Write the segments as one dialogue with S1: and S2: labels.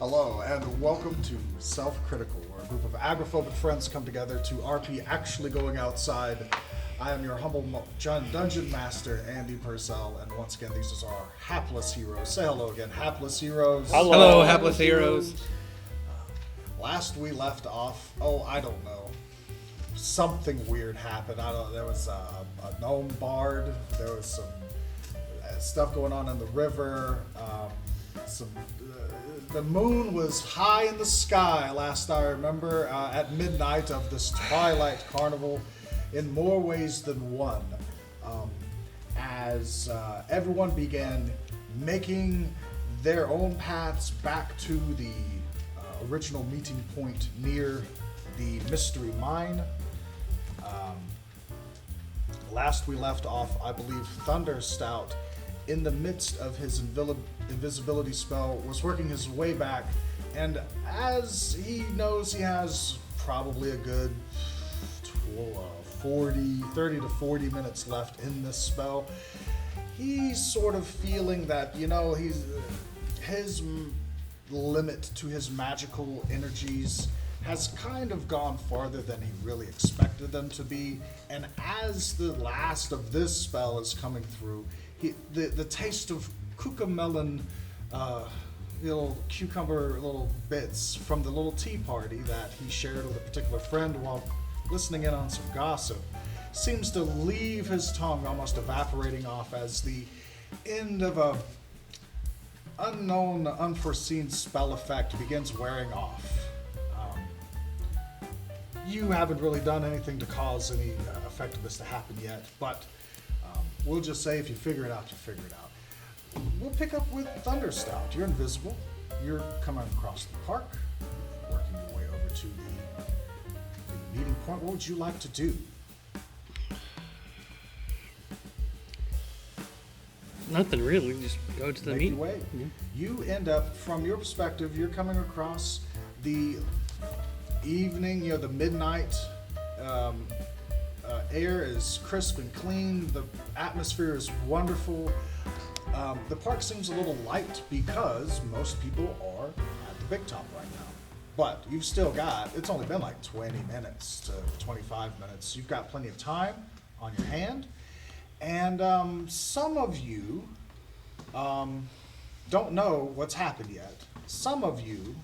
S1: Hello, and welcome to Self-Critical, where a group of agoraphobic friends come together to RP actually going outside. I am your humble dungeon master, Andy Purcell, and once again, these are our hapless heroes. Say hello again, hapless heroes.
S2: Hello, hapless heroes.
S1: Last we left off, I don't know. Something weird happened. There was a gnome bard. There was some stuff going on in the river. The moon was high in the sky last I remember at midnight of this twilight carnival in more ways than one. As everyone began making their own paths back to the original meeting point near the mystery mine. Last we left off, I believe Thunderstout, in the midst of his invisibility spell, was working his way back, and as he knows he has probably a good 30 to 40 minutes left in this spell, he's sort of feeling that, his limit to his magical energies has kind of gone farther than he really expected them to be, and as the last of this spell is coming through, the taste of cucamelon, little cucumber little bits from the little tea party that he shared with a particular friend while listening in on some gossip seems to leave his tongue, almost evaporating off as the end of a unknown, unforeseen spell effect begins wearing off. You haven't really done anything to cause any effect of this to happen yet, but we'll just say if you figure it out, you figure it out. We'll pick up with Thunderstout. You're invisible. You're coming across the park, working your way over to the meeting point. What would you like to do?
S2: Nothing really, just go to the
S1: Make your
S2: meeting.
S1: way.
S2: Yeah.
S1: You end up, from your perspective, you're coming across the evening, the midnight air is crisp and clean. The atmosphere is wonderful. The park seems a little light because most people are at the big top right now. But you've still got, it's only been like 20 minutes to 25 minutes. You've got plenty of time on your hand. And some of you don't know what's happened yet. Some of you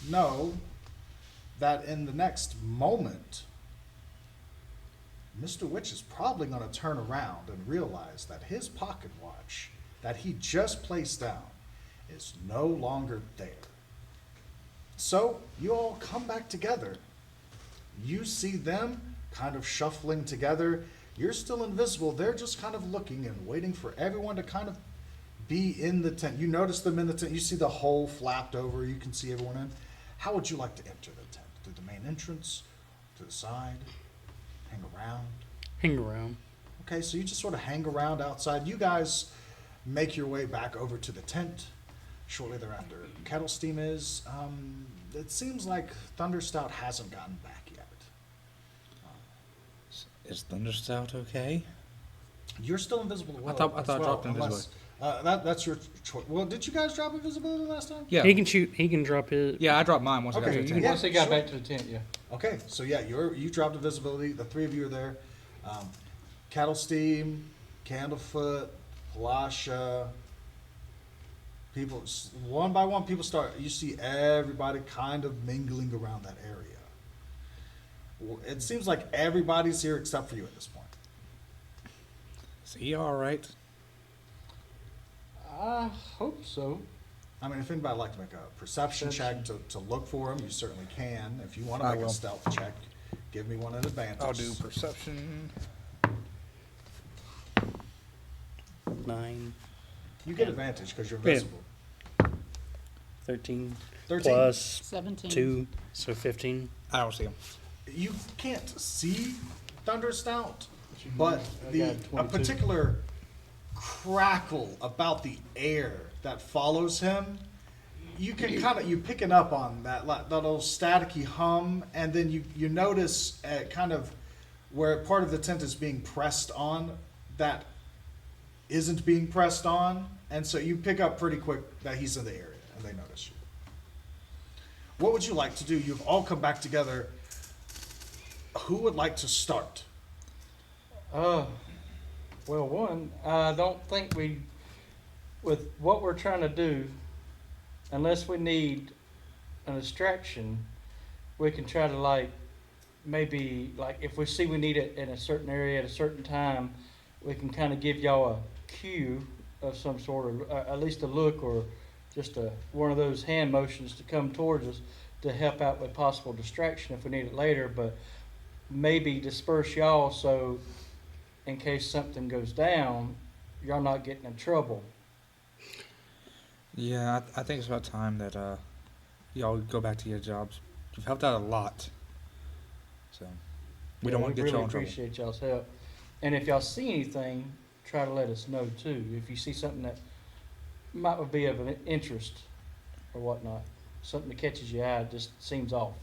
S1: know that in the next moment, Mr. Witch is probably going to turn around and realize that his pocket watch that he just placed down is no longer there. So you all come back together. You see them kind of shuffling together. You're still invisible. They're just kind of looking and waiting for everyone to kind of be in the tent. You notice them in the tent. You see the hole flapped over. You can see everyone in. How would you like to enter the tent? Through the main entrance? To the side? Hang around?
S2: Hang around.
S1: Okay, so you just sort of hang around outside. You guys make your way back over to the tent. Shortly thereafter, Kettle Steam is. It seems like Thunderstout hasn't gotten back yet.
S3: Is Thunderstout okay?
S1: You're still invisible as well.
S3: I thought I dropped invisibility.
S1: That's your choice. Well, did you guys drop invisibility last time?
S3: Yeah.
S2: He can shoot. He can drop his.
S3: Yeah, I dropped mine once I got
S1: Okay,
S3: to the
S1: you
S3: tent.
S1: can-
S4: Once they got
S1: sure.
S4: back to the tent, yeah.
S1: Okay, so yeah, you dropped invisibility. The three of you are there. Cattle Steam, Candlefoot, Palasha. People, one by one, you see everybody kind of mingling around that area. It seems like everybody's here except for you at this point.
S3: Is he all right?
S4: I hope so.
S1: I mean, if anybody would like to make a perception check to look for him, you certainly can. If you want to
S3: I
S1: make a
S3: will.
S1: stealth check, give me one at advantage.
S3: I'll do perception.
S2: 9,
S1: You get advantage because you're invisible.
S2: 13,
S1: 13.
S2: plus
S5: 17.
S2: 2, so 15.
S3: I don't see him.
S1: You can't see Thunderstout, but
S4: I
S1: the
S4: got
S1: a
S4: 22.
S1: particular crackle about the air that follows him, you can you picking up on that little staticky hum, and then you notice kind of where part of the tent is being pressed on that isn't being pressed on, and so you pick up pretty quick that he's in the area, and they notice you. what would you like to do? You've all come back together. Who would like to start?
S4: Well, one, I don't think with what we're trying to do, unless we need a distraction, we can try to maybe if we see we need it in a certain area at a certain time, we can kind of give y'all a cue of some sort, or at least a look, or just one of those hand motions to come towards us to help out with possible distraction if we need it later. But maybe disperse y'all so in case something goes down, y'all not getting in trouble.
S3: Yeah, I think it's about time that y'all go back to your jobs. You've helped out a lot. So we don't want to get y'all in trouble.
S4: We really appreciate y'all's help. And if y'all see anything, try to let us know too. If you see something that might be of an interest or whatnot, something that catches your eye, just seems off.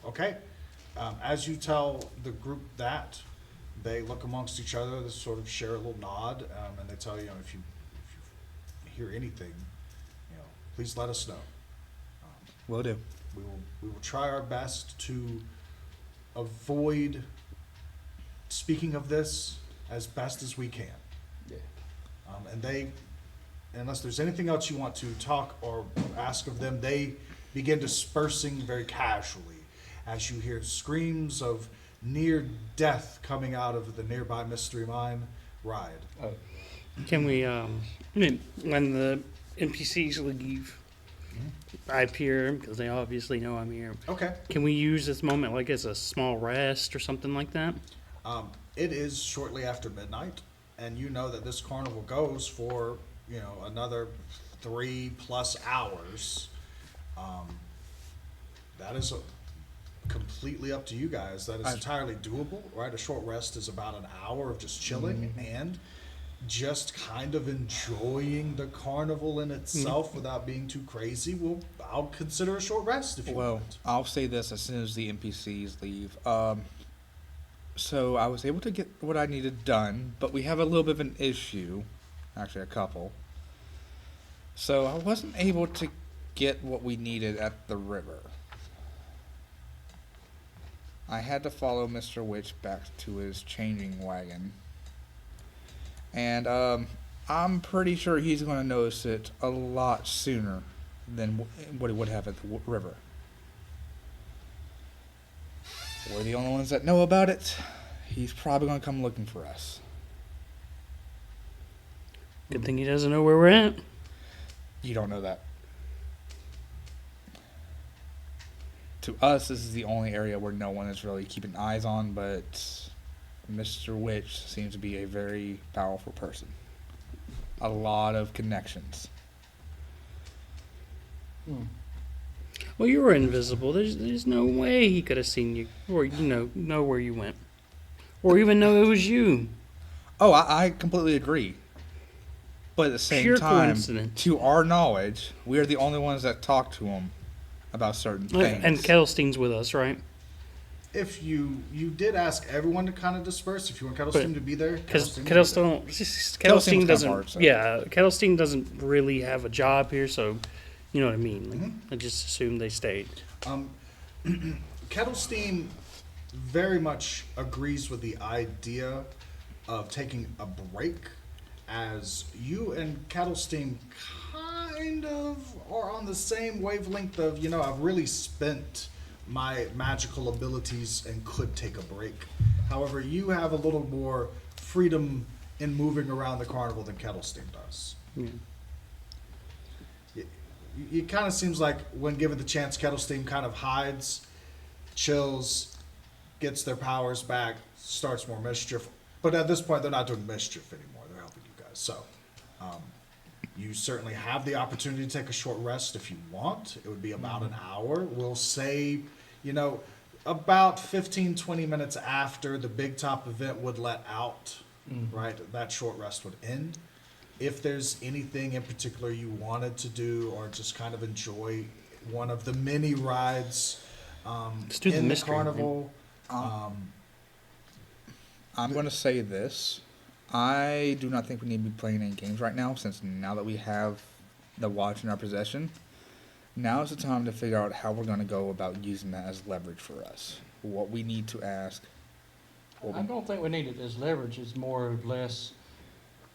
S1: Okay. As you tell the group that, they look amongst each other, they sort of share a little nod, and they tell you, if you hear anything, please let us know.
S3: Will do.
S1: We will try our best to avoid speaking of this as best as we can.
S4: Yeah.
S1: And unless there's anything else you want to talk or ask of them, they begin dispersing very casually as you hear screams of near death coming out of the nearby Mystery Mine ride.
S4: Oh.
S2: Can we, when the NPCs leave, I appear because they obviously know I'm here.
S1: Okay.
S2: Can we use this moment like as a small rest or something like that?
S1: It is shortly after midnight, and you know that this carnival goes for, another 3+ hours. That is completely up to you guys. That is entirely doable, right? A short rest is about an hour of just chilling and just kind of enjoying the carnival in itself without being too crazy. I'll consider a short rest if you want.
S3: I'll say this as soon as the NPCs leave. So I was able to get what I needed done, but we have a little bit of an issue. Actually, a couple. So I wasn't able to get what we needed at the river. I had to follow Mr. Witch back to his changing wagon. And I'm pretty sure he's going to notice it a lot sooner than what he would have at the river. We're the only ones that know about it. He's probably going to come looking for us.
S2: Good thing he doesn't know where we're at.
S3: You don't know that. To us, this is the only area where no one is really keeping eyes on, but Mr. Witch seems to be a very powerful person. A lot of connections.
S2: Well, you were invisible. There's no way he could have seen you, or know where you went, or even know it was you.
S3: Oh, I completely agree. But at the same
S2: Pure
S3: time,
S2: coincidence.
S3: to our knowledge, we are the only ones that talk to him about certain things.
S2: And Kettlestein's with us, right?
S1: If you did ask everyone to kind of disperse, if you want Kettlestein to be there,
S2: Because
S1: Kettlestein
S2: Kettlestein doesn't.
S3: hard, so.
S2: Yeah, Kettlestein doesn't really have a job here, so you know what I mean. I just assumed they stayed.
S1: Kettlestein very much agrees with the idea of taking a break, as you and Kettlestein kind of are on the same wavelength of, I've really spent my magical abilities and could take a break. However, you have a little more freedom in moving around the carnival than Kettlestein does. It kind of seems like when given the chance, Kettlestein kind of hides, chills, gets their powers back, starts more mischief. But at this point, they're not doing mischief anymore. They're helping you guys. So, you certainly have the opportunity to take a short rest if you want. It would be about an hour. We'll say, about 15, 20 minutes after the Big Top event would let out, right? That short rest would end. If there's anything in particular you wanted to do or just kind of enjoy one of the mini rides
S2: Let's do
S1: in the
S2: mystery
S1: carnival.
S3: I'm going to say this. I do not think we need to be playing any games right now, since now that we have the watch in our possession. Now is the time to figure out how we're going to go about using that as leverage for us. What we need to ask.
S4: I don't think we need it as leverage, it's more or less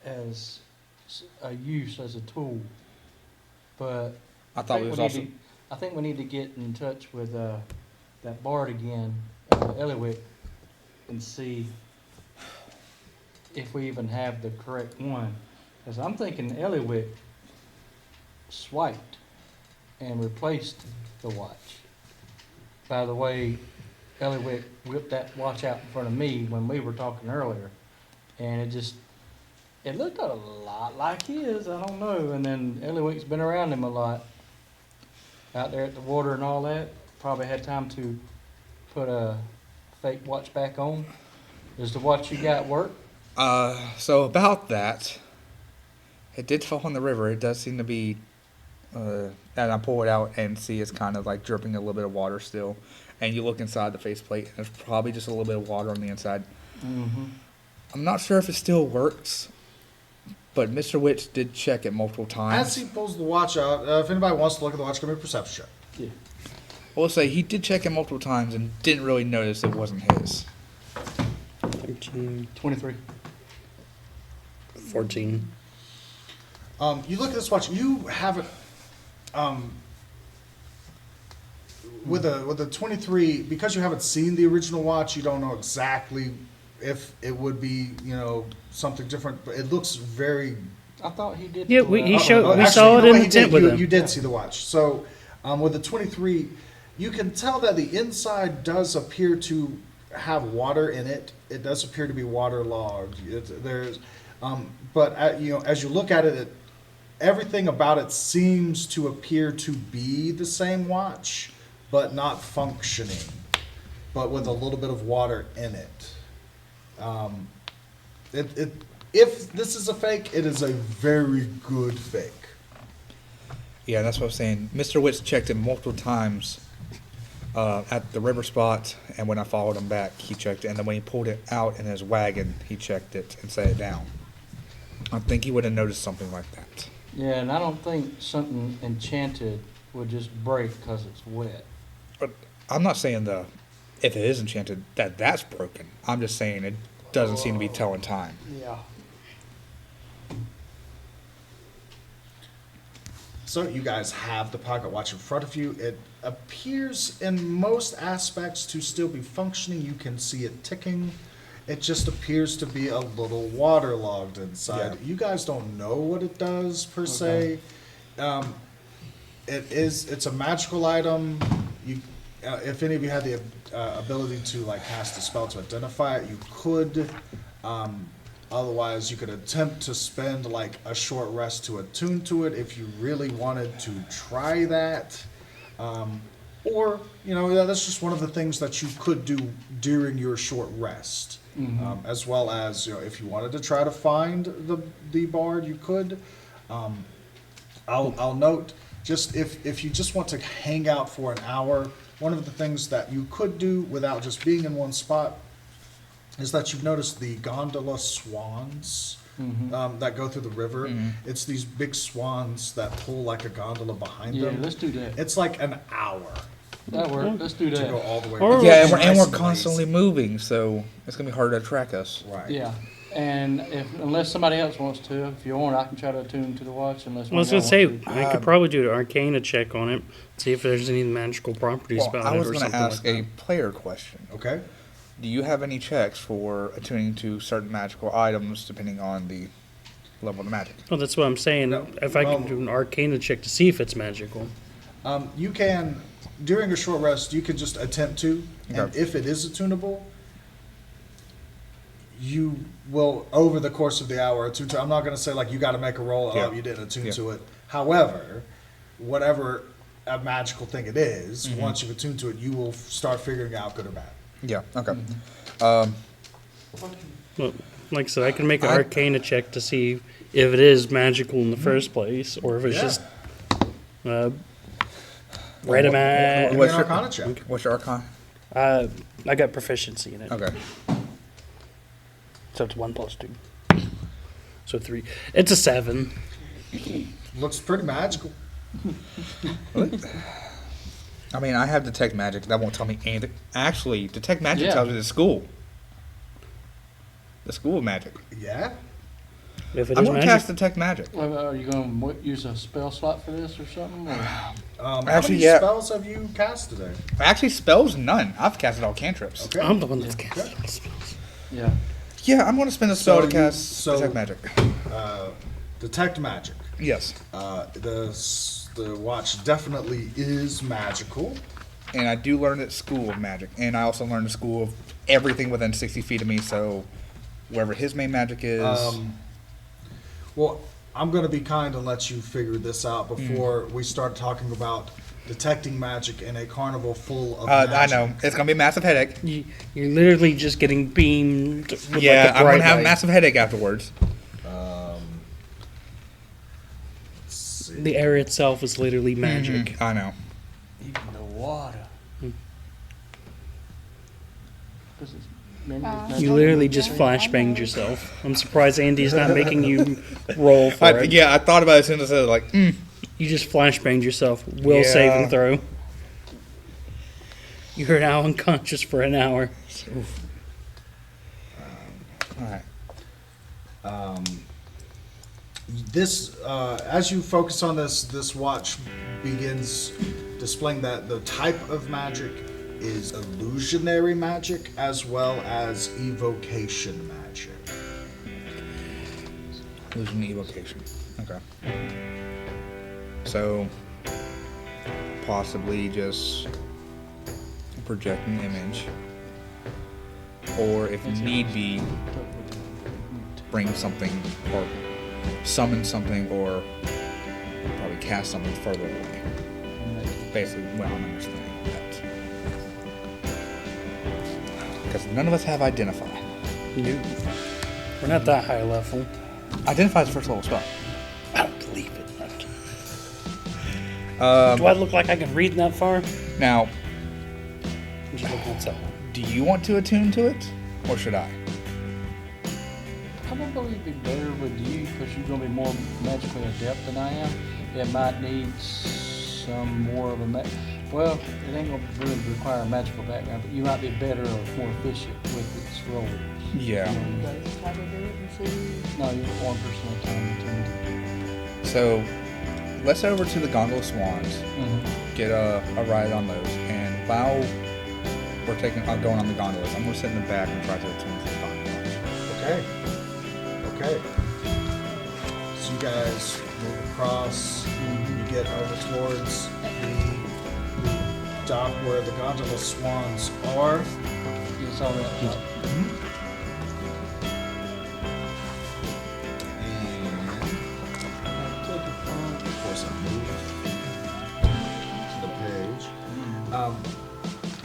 S4: as a use as a tool. But
S3: I thought we was also.
S4: I think we need to get in touch with that Bard again, Eliwick, and see if we even have the correct one. Because I'm thinking Eliwick swiped and replaced the watch. By the way, Eliwick whipped that watch out in front of me when we were talking earlier, and it looked a lot like his. I don't know. And then Eliwick's been around him a lot, out there at the water and all that. Probably had time to put a fake watch back on. Does the watch you got work?
S3: So about that, it did fall in the river. It does seem to be, and I pull it out and see it's kind of like dripping a little bit of water still. And you look inside the faceplate, and there's probably just a little bit of water on the inside.
S4: Mm-hmm.
S3: I'm not sure if it still works, but Mr. Witch did check it multiple times.
S1: As he pulls the watch out, if anybody wants to look at the watch, give me a perception check.
S4: Yeah.
S3: Well, let's say he did check it multiple times and didn't really notice it wasn't his.
S2: 13,
S4: 23.
S2: 14.
S1: You look at this watch. You have it. With a 23, because you haven't seen the original watch, you don't know exactly if it would be, something different. But it looks very.
S4: I thought he did.
S2: Yeah,
S4: pull
S2: we-
S4: out-
S2: he
S1: Oh,
S2: showed-
S1: oh,
S2: we
S1: actually,
S2: saw it in
S1: what
S2: the
S1: he
S2: tent
S1: did,
S2: with
S1: you,
S2: him.
S1: You did see the watch. So, with the 23, you can tell that the inside does appear to have water in it. It does appear to be waterlogged. But as you look at it, everything about it seems to appear to be the same watch, but not functioning, but with a little bit of water in it. If this is a fake, it is a very good fake.
S3: Yeah, that's what I'm saying. Mr. Witch checked it multiple times at the river spot, and when I followed him back, he checked it. And then when he pulled it out in his wagon, he checked it and set it down. I think he would have noticed something like that.
S4: Yeah, and I don't think something enchanted would just break because it's wet.
S3: But I'm not saying if it is enchanted, that's broken. I'm just saying it doesn't seem to be telling time.
S4: Yeah.
S1: So you guys have the pocket watch in front of you. It appears in most aspects to still be functioning. You can see it ticking. It just appears to be a little waterlogged inside.
S3: Yeah.
S1: You guys don't know what it does per se. It's a magical item. If any of you had the ability to cast a spell to identify it, you could. Otherwise, you could attempt to spend a short rest to attune to it if you really wanted to try that. Or, that's just one of the things that you could do during your short rest.
S4: Mm-hmm.
S1: As well as, if you wanted to try to find the bard, you could. I'll note, just if you just want to hang out for an hour, one of the things that you could do without just being in one spot is that you've noticed the gondola swans that go through the river.
S3: Mhm.
S1: It's these big swans that pull like a gondola behind
S4: Yeah,
S1: them.
S4: let's do that.
S1: It's like an hour
S4: That works. Let's do
S1: to go
S4: that.
S1: all the way.
S2: Or-
S1: around.
S3: Yeah,
S1: It's
S3: and
S1: nice
S3: we're
S1: and
S3: constantly
S1: lazy.
S3: moving, so it's gonna be harder to track us.
S1: Right.
S4: Yeah. And unless somebody else wants to, if you want, I can try to attune to the watch. Unless
S2: Well, I was
S4: one
S2: gonna say
S4: wants
S2: I could probably do an Arcana check on it, see if there's any magical properties
S3: Well,
S2: about
S3: I
S2: it
S3: was
S2: or
S3: gonna
S2: something
S3: ask
S2: like
S3: a
S2: that.
S3: player question.
S1: Okay.
S3: Do you have any checks for attuning to certain magical items depending on the level of the magic?
S2: Well, that's what I'm saying.
S1: No,
S2: If I
S1: well-
S2: can do an Arcana check to see if it's magical.
S1: You can, during a short rest, you can just attempt to, and
S3: Okay.
S1: if it is attunable, you will, over the course of the hour, attune to. I'm not going to say you got to make a roll.
S3: Yeah.
S1: Oh, you didn't attune
S3: Yeah.
S1: to it. However, whatever a magical thing it is,
S3: Mhm.
S1: once you've attuned to it, you will start figuring out good or bad.
S3: Yeah. Okay.
S4: to.
S2: Well, like I said, I can make an
S3: I-
S2: Arcana check to see if it is magical in the first place, or if it's
S1: Yeah.
S2: just random.
S1: Give me
S3: What's
S1: an
S3: your-
S1: Arcana check.
S3: What's your arcana?
S2: I got proficiency in it,
S3: Okay.
S2: so it's 1 + 2, so 3. It's a 7.
S1: Looks pretty magical.
S3: I mean, I have detect magic. That won't tell me anything. Actually, detect magic
S4: Yeah.
S3: tells me the school. The school of magic.
S1: Yeah.
S2: If it
S3: I'm
S2: is
S3: going to
S2: magic,
S3: cast detect magic.
S4: Well, are you going to use a spell slot for this or something? Or?
S1: How
S3: Actually,
S1: many
S3: yeah.
S1: spells have you cast today?
S3: Actually, spells, none. I've casted all cantrips.
S1: Okay.
S2: I'm the one that's
S4: Yeah.
S2: casting the spells.
S4: Yeah.
S3: Yeah, I'm going to spend a spell
S1: So
S3: to
S1: you-
S3: cast
S1: so-
S3: detect magic.
S1: Detect magic.
S3: Yes.
S1: The watch definitely is magical.
S3: And I do learn at school of magic. And I also learn the school of everything within 60 feet of me. So wherever his main magic is.
S1: Well, I'm going to be kind and let you figure this out before we start talking about detecting magic in a carnival full of
S3: I
S1: magic.
S3: know. It's going to be a massive headache.
S2: You're literally just getting beamed with
S3: Yeah,
S2: like a
S3: I'm
S2: bright
S3: going to have a
S2: light.
S3: massive headache afterwards.
S1: Let's see.
S2: The air itself is literally magic.
S3: I know.
S4: Even the water. This is, remember,
S2: You literally just flashbanged yourself. I'm surprised Andy's not making you roll for it.
S3: Yeah, I thought about it as soon as I said it, like,
S2: You just flashbanged yourself. Will
S3: Yeah.
S2: save and throw. You're now unconscious for an hour.
S3: all right.
S1: This, as you focus on this watch begins displaying that the type of magic is illusionary magic as well as evocation magic.
S3: Illusion evocation. Okay. So, possibly just project an image. Or if need be, bring something or summon something or probably cast something further away. Basically, well, I'm understanding that. Because none of us have Identify.
S2: No. We're not that high level.
S3: Identify is the first level spell.
S2: I don't believe it. Do I look like I can read that far?
S3: Now,
S2: I'm just looking at that one.
S3: do you want to attune to it? Or should I?
S4: Probably be better with you because you're going to be more magically adept than I am. It might need some more of a well, it ain't going to really require a magical background, but you might be better or more efficient with its roles.
S3: Yeah.
S5: You guys try to do it and see.
S4: No, you're one person at a time.
S3: So, let's head over to the gondola swans.
S4: Mm-hmm.
S3: Get a ride on those, and while we're going on the gondolas, I'm gonna sit in the back and try to attune to the gondolas.
S1: Okay. Okay. So you guys move across. You get over towards the dock where the gondola swans are.
S4: It's all right.
S1: And of course, I move to the page.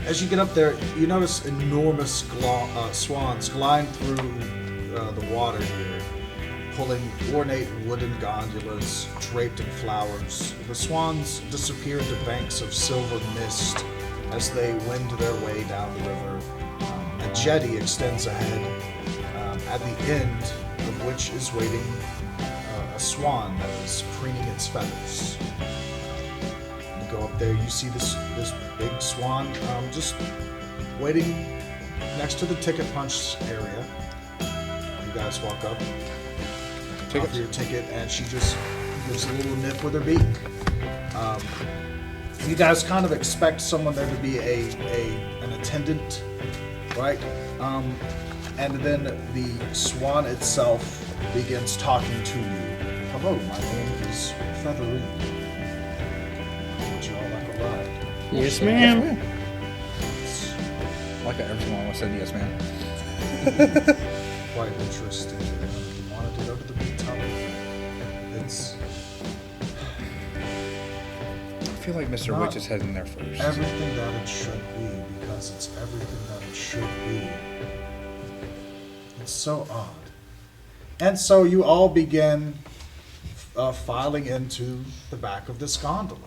S1: As you get up there, you notice enormous swans gliding through the water here, pulling ornate wooden gondolas draped in flowers. The swans disappear into banks of silver mist as they wend their way down the river. A jetty extends ahead, at the end of which is waiting a swan that is preening its feathers. You go up there, you see this big swan just waiting next to the ticket punch area. You guys walk up, offer your ticket, and she just gives a little nip with her beak. You guys kind of expect someone there to be an attendant, right? And then the swan itself begins talking to you. Hello, my name is Feathery. Would you all like a ride?
S2: Yes, ma'am.
S3: Like I every single one said yes, ma'am.
S1: Quite interesting. You wanted to go to the beach tunnel. It's
S3: I feel like Mr. Witch is heading there first.
S1: everything that it should be, because it's everything that it should be. It's so odd. And so you all begin filing into the back of this gondola.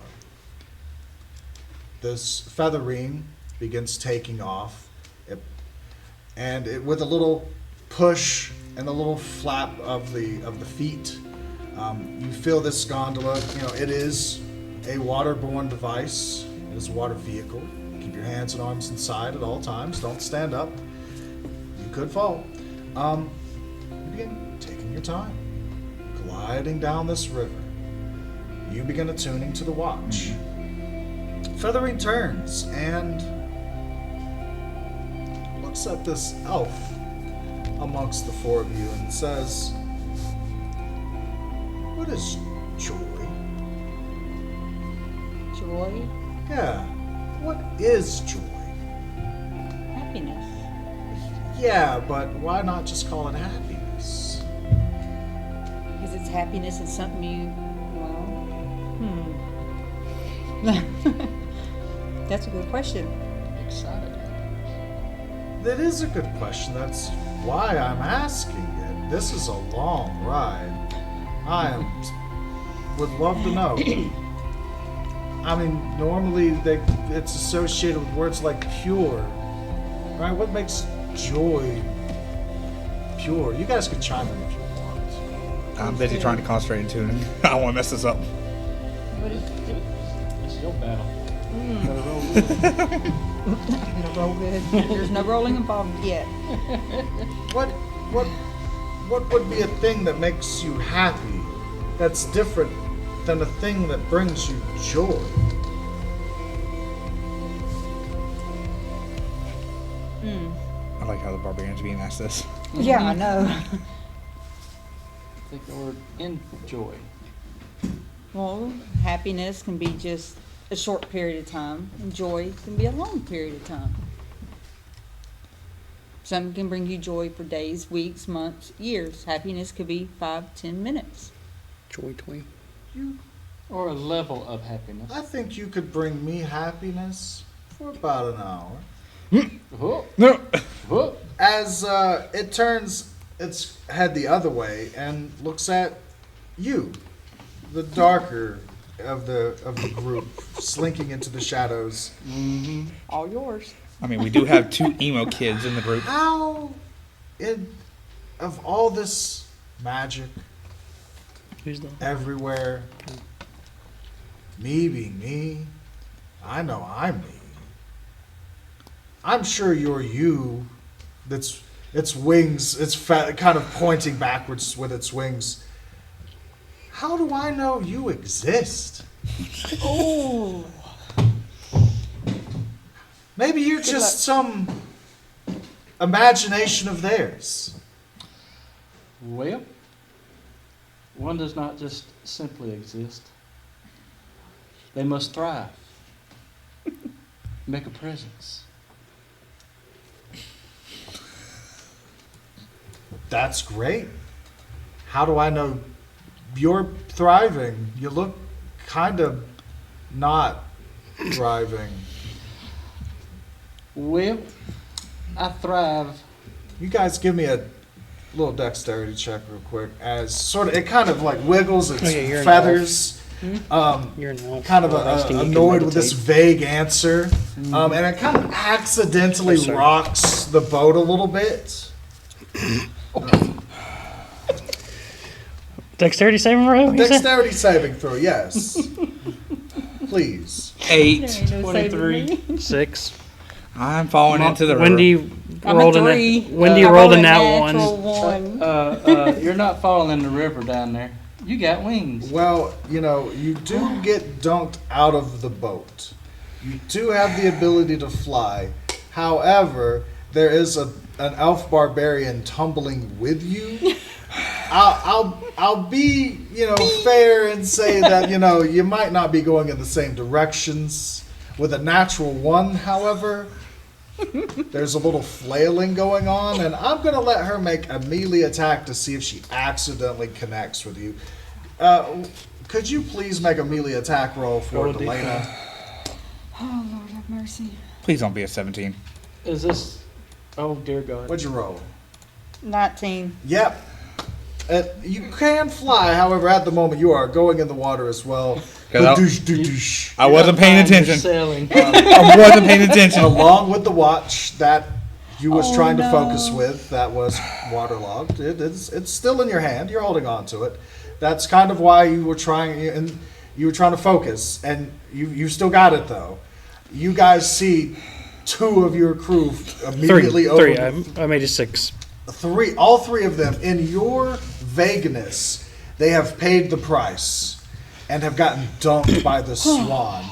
S1: This feathering begins taking off, with a little push and a little flap of the feet, You feel this gondola, it is a waterborne device. It is a water vehicle. Keep your hands and arms inside at all times. Don't stand up. You could fall. You begin taking your time, gliding down this river. You begin attuning to the watch. Feathering turns and looks at this elf amongst the four of you and says, "What is joy?"
S5: Joy,
S1: Yeah, what is joy?
S5: happiness.
S1: Yeah, but why not just call it happiness?
S5: Because it's happiness is something you, That's a good question.
S4: Excited.
S1: That is a good question. That's why I'm asking it. This is a long ride. Would love to know. I mean, normally it's associated with words like pure, right? What makes joy pure? You guys can chime in if you want.
S3: I'm busy trying to concentrate and tuning. I don't want to mess this up.
S5: What is it?
S4: It's your battle.
S5: Gonna roll good. There's no rolling involved yet.
S1: What would be a thing that makes you happy that's different than a thing that brings you joy?
S3: I like how the barbarian's being asked this.
S5: Yeah, I know.
S4: Take the word enjoy.
S5: Well, happiness can be just a short period of time, and joy can be a long period of time. Some can bring you joy for days, weeks, months, years. Happiness could be 5-10 minutes.
S2: Joy toy.
S4: Or a level of happiness.
S1: I think you could bring me happiness for about an hour.
S4: Oh,
S3: No.
S4: oh.
S1: As it turns its head the other way and looks at you, the darker of the group, slinking into the shadows.
S5: All yours.
S3: I mean, we do have 2 emo kids in the group.
S1: How, of all this magic
S2: Who's the?
S1: everywhere, me being me, I know I'm me. I'm sure you're you. That's its wings. It's kind of pointing backwards with its wings. How do I know you exist?
S5: Oh.
S1: Maybe you're
S5: Good
S1: just
S5: luck.
S1: some imagination of theirs.
S4: Well, one does not just simply exist. They must thrive. Make a presence.
S1: That's great. How do I know you're thriving? You look kind of not thriving.
S4: Well, I thrive.
S1: You guys give me a little dexterity check real quick. As sort of, it kind of like wiggles its
S2: Oh, yeah, you're an
S1: feathers.
S2: You're an elf.
S1: Kind of
S2: Resting, you can
S1: annoyed with this
S2: meditate.
S1: vague answer. And it kind of accidentally
S2: Oh, sorry.
S1: rocks the boat a little bit.
S2: Dexterity saving throw? you said?
S1: Dexterity saving throw, yes. Please.
S3: 8.
S4: 23.
S2: 6.
S3: I'm falling into the river.
S2: Wendy
S5: I'm
S2: rolled
S5: a
S2: a
S5: three.
S2: Wendy
S5: I
S2: rolled a
S5: rolled
S2: nat
S5: natural
S2: one.
S5: one.
S4: You're not falling in the river down there. You got wings.
S1: Well, you do get dunked out of the boat. You do have the ability to fly. However, there is an elf barbarian tumbling with you. I'll be, fair and say that, you might not be going in the same directions. With a natural 1, however, there's a little flailing going on, and I'm going to let her make a melee attack to see if she accidentally connects with you. Could you please make a melee attack roll for
S4: Roll a
S1: Delana?
S5: Oh, Lord have mercy.
S3: Please don't be a 17.
S4: Is this? Oh dear God.
S1: What'd you roll?
S5: 19.
S1: Yep. You can fly, however, at the moment you are going in the water as well.
S3: 'Cause I wasn't paying
S4: You're
S3: attention.
S4: Sailing.
S3: I wasn't paying attention.
S1: Along with the watch that you was
S5: Oh,
S1: trying to
S5: no.
S1: focus with that was waterlogged. It's still in your hand. You're holding on to it. That's kind of why you were trying to focus, and you still got it though. You guys see two of your crew immediately over.
S2: Three. I made a 6.
S1: All three of them, in your vagueness, they have paid the price and have gotten dumped by the swan.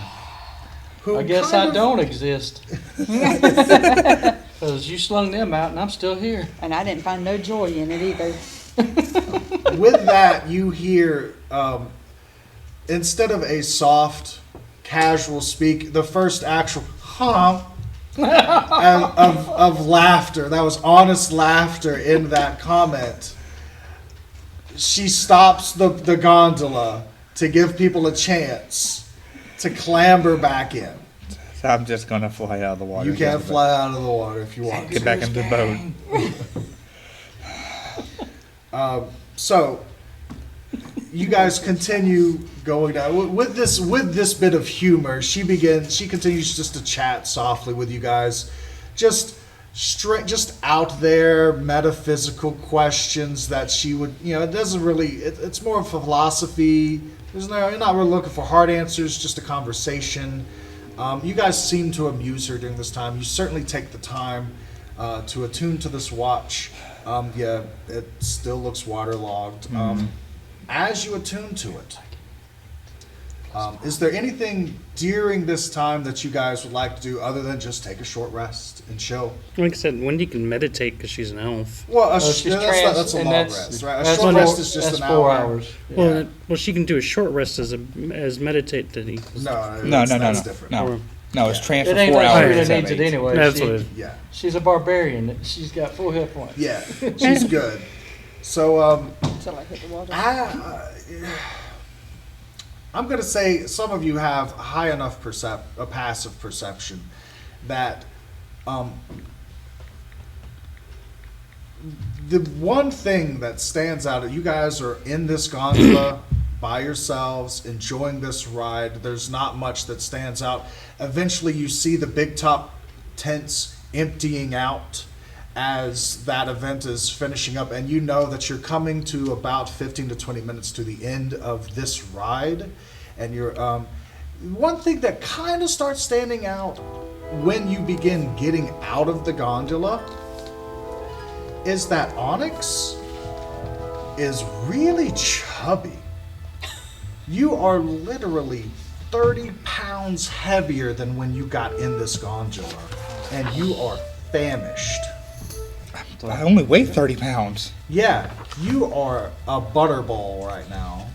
S1: Who
S4: I guess
S1: kind
S4: I
S1: of-
S4: don't exist. Because you slung them out and I'm still here.
S5: And I didn't find no joy in it either.
S1: With that, you hear, instead of a soft, casual speak, the first actual of laughter. That was honest laughter in that comment. She stops the gondola to give people a chance to clamber back in.
S3: I'm just gonna fly out of the water.
S1: You can't fly out of the water if you want.
S3: Get back into the boat.
S1: So you guys continue going down with this bit of humor. She continues just to chat softly with you guys, just out there metaphysical questions that she would, it doesn't really. It's more of a philosophy. You're not really looking for hard answers, just a conversation. You guys seem to amuse her during this time. You certainly take the time to attune to this watch. Yeah, it still looks waterlogged. As you attune to it, is there anything during this time that you guys would like to do other than just take a short rest and chill?
S2: Like I said, Wendy can meditate because she's an elf.
S1: Well,
S4: She's
S1: that's a
S4: and
S1: long
S4: that's-
S1: rest, right? A
S4: that's
S1: short
S4: four-
S1: rest is just
S4: that's
S1: an
S4: 4
S1: hour.
S4: hours.
S1: Yeah.
S2: Well, she can do a short rest as meditating.
S3: No,
S1: That's different.
S3: No, it's
S2: Yeah.
S3: transfer
S4: It ain't
S3: 4
S4: like
S3: hours.
S4: she
S2: hours.
S4: really needs it anyway.
S2: That's what it is.
S1: Yeah,
S4: She's a barbarian. She's got full hit points.
S1: yeah, she's good. So,
S5: Until I hit the water.
S1: I'm going to say some of you have high enough a passive perception that the one thing that stands out, you guys are in this gondola by yourselves, enjoying this ride. There's not much that stands out. Eventually you see the big top tents emptying out as that event is finishing up, and you know that you're coming to about 15 to 20 minutes to the end of this ride. And you're one thing that kind of starts standing out when you begin getting out of the gondola is that Onyx is really chubby. You are literally 30 pounds heavier than when you got in this gondola, and you are famished.
S3: I only weigh 30 pounds.
S1: Yeah, you are a butterball right now,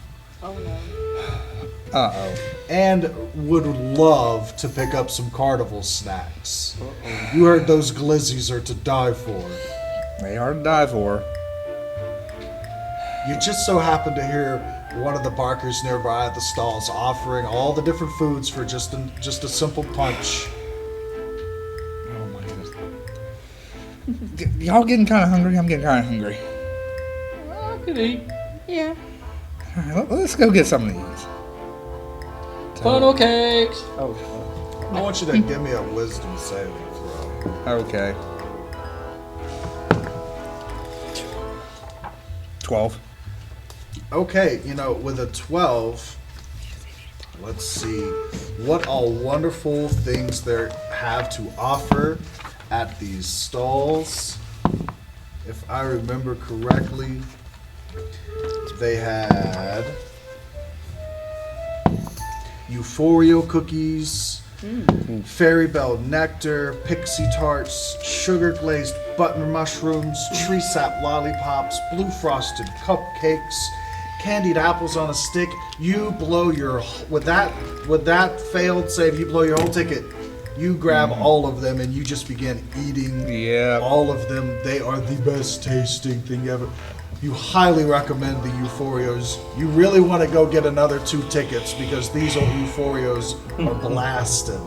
S5: Oh no.
S3: Uh-oh.
S1: and would love to pick up some carnival snacks. You heard those glizzies are to die for.
S3: They are to die for.
S1: You just so happen to hear one of the barkers nearby at the stalls offering all the different foods for just a simple punch.
S3: Oh my goodness. Y'all getting kind of hungry? I'm getting kind of hungry.
S4: I could eat.
S5: Yeah.
S3: All right, let's go get some of these.
S4: Funnel cakes. Oh,
S1: I want you to give me a wisdom saving throw.
S3: Okay. 12.
S1: Okay, with a 12, let's see what all wonderful things they have to offer at these stalls. If I remember correctly, they had Euphoria cookies, Fairy Bell nectar, pixie tarts, sugar glazed button mushrooms, tree sap lollipops, blue frosted cupcakes, candied apples on a stick. You blow with that failed save, you blow your whole ticket. You grab all of them and you just begin eating
S3: Yeah.
S1: all of them. They are the best tasting thing ever. You highly recommend the Euphorios. You really want to go get another 2 tickets because these old Euphorios are blasting,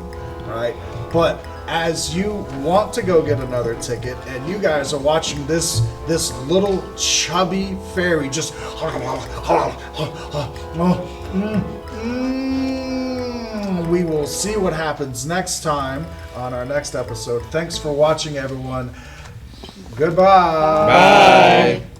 S1: right? But as you want to go get another ticket, and you guys are watching this little chubby fairy just and we will see what happens next time on our next episode. Thanks for watching, everyone. Goodbye.
S2: Bye.